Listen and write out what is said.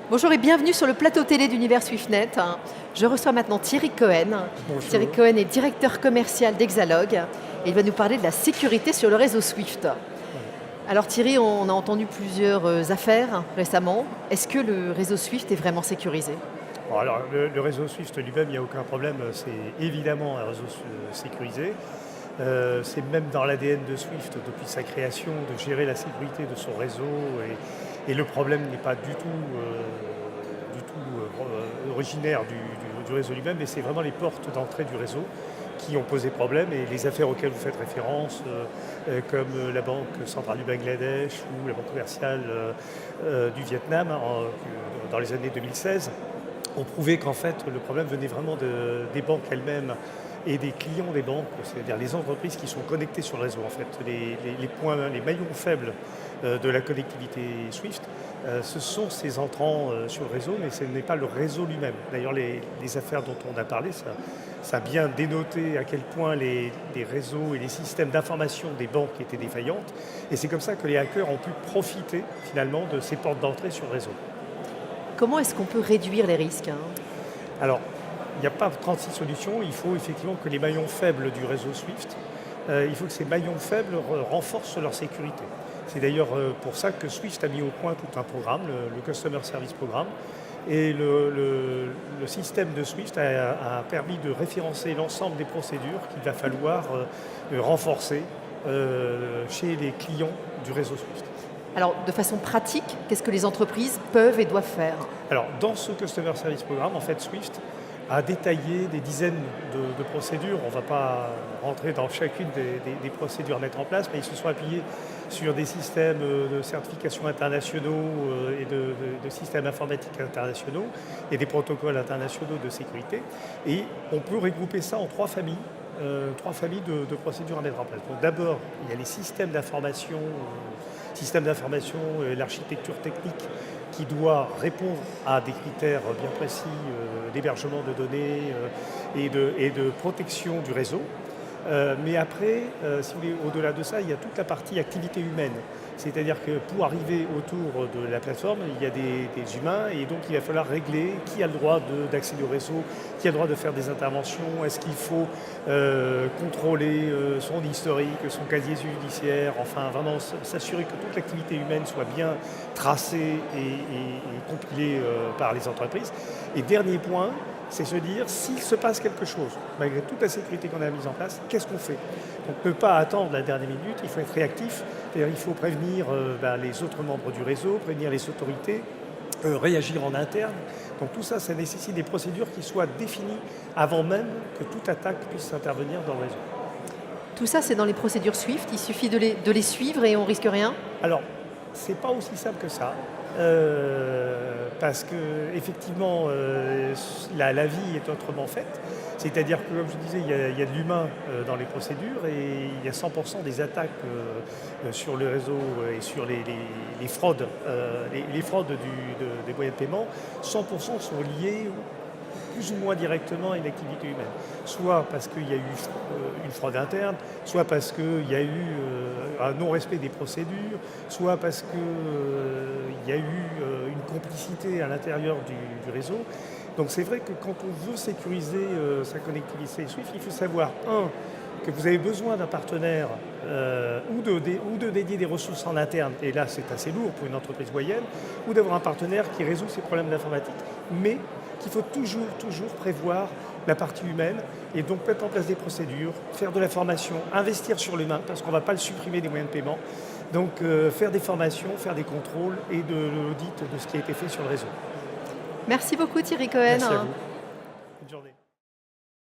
Bonjour et bienvenue sur le plateau télé d'Univers SwiftNet. Je reçois maintenant Thierry Cohen. Bonjour. Thierry Cohen est directeur commercial d'Exalog et il va nous parler de la sécurité sur le réseau Swift. Ouais. Alors Thierry, on a entendu plusieurs affaires récemment. Est-ce que le réseau Swift est vraiment sécurisé? Bon, alors, le réseau Swift lui-même, il n'y a aucun problème, c'est évidemment un réseau sécurisé. C'est même dans l'ADN de Swift, depuis sa création, de gérer la sécurité de son réseau. Et le problème n'est pas du tout originaire du réseau lui-même, mais c'est vraiment les portes d'entrée du réseau qui ont posé problème. Et les affaires auxquelles vous faites référence, comme la Banque centrale du Bangladesh ou la Banque commerciale du Vietnam, dans les années 2016, ont prouvé qu'en fait le problème venait vraiment des banques elles-mêmes et des clients des banques, c'est-à-dire les entreprises qui sont connectées sur le réseau. En fait, les maillons faibles de la connectivité Swift, ce sont ces entrants sur le réseau, mais ce n'est pas le réseau lui-même. D'ailleurs, les affaires dont on a parlé, ça a bien dénoté à quel point les réseaux et les systèmes d'information des banques étaient défaillantes. Et c'est comme ça que les hackers ont pu profiter finalement de ces portes d'entrée sur le réseau. Comment est-ce qu'on peut réduire les risques? Alors, il n'y a pas 36 solutions. Il faut effectivement que les maillons faibles du réseau Swift, il faut que ces maillons faibles renforcent leur sécurité. C'est d'ailleurs pour ça que Swift a mis au point tout un programme, le Customer Service Programme. Et le système de Swift a permis de référencer l'ensemble des procédures qu'il va falloir renforcer chez les clients du réseau Swift. Alors, de façon pratique, qu'est-ce que les entreprises peuvent et doivent faire? Alors, dans ce Customer Service Programme, en fait, Swift a détaillé des dizaines de procédures. On ne va pas rentrer dans chacune des procédures à mettre en place, mais ils se sont appuyés sur des systèmes de certification internationaux et de systèmes informatiques internationaux et des protocoles internationaux de sécurité. Et on peut regrouper ça en trois familles de procédures à mettre en place. Donc d'abord, il y a les systèmes d'information, l'architecture technique qui doit répondre à des critères bien précis d'hébergement de données et de protection du réseau. Mais après, si vous voulez, au-delà de ça, il y a toute la partie activité humaine. C'est-à-dire que pour arriver autour de la plateforme, il y a des humains et donc il va falloir régler qui a le droit d'accéder au réseau, qui a le droit de faire des interventions, est-ce qu'il faut contrôler son historique, son casier judiciaire, enfin vraiment s'assurer que toute l'activité humaine soit bien tracée et compilée par les entreprises. Et dernier point, c'est se dire, s'il se passe quelque chose, malgré toute la sécurité qu'on a mise en place, qu'est-ce qu'on fait? On ne peut pas attendre la dernière minute, il faut être réactif, c'est-à-dire il faut prévenir les autres membres du réseau, prévenir les autorités, réagir en interne. Donc tout ça, ça nécessite des procédures qui soient définies avant même que toute attaque puisse intervenir dans le réseau. Tout ça, c'est dans les procédures Swift. Il suffit de les suivre et on risque rien? Alors, c'est pas aussi simple que ça. Parce que effectivement, la vie est autrement faite. C'est-à-dire que, comme je disais, il y a de l'humain dans les procédures et il y a 100% des attaques sur le réseau et sur les fraudes, les fraudes des moyens de paiement. 100% sont liés plus ou moins directement à une activité humaine. Soit parce qu'il y a eu une fraude interne, soit parce qu'il y a eu un non-respect des procédures, soit parce qu'il y a eu une complicité à l'intérieur du réseau. Donc c'est vrai que quand on veut sécuriser sa connectivité Swift, il faut savoir, que vous avez besoin d'un partenaire ou de dédier des ressources en interne, et là c'est assez lourd pour une entreprise moyenne, ou d'avoir un partenaire qui résout ces problèmes d'informatique, mais qu'il faut toujours prévoir la partie humaine et donc mettre en place des procédures, faire de la formation, investir sur l'humain, parce qu'on ne va pas le supprimer des moyens de paiement, donc faire des formations, faire des contrôles et de l'audit de ce qui a été fait sur le réseau. Merci beaucoup Thierry Cohen. Merci à vous. Bonne journée.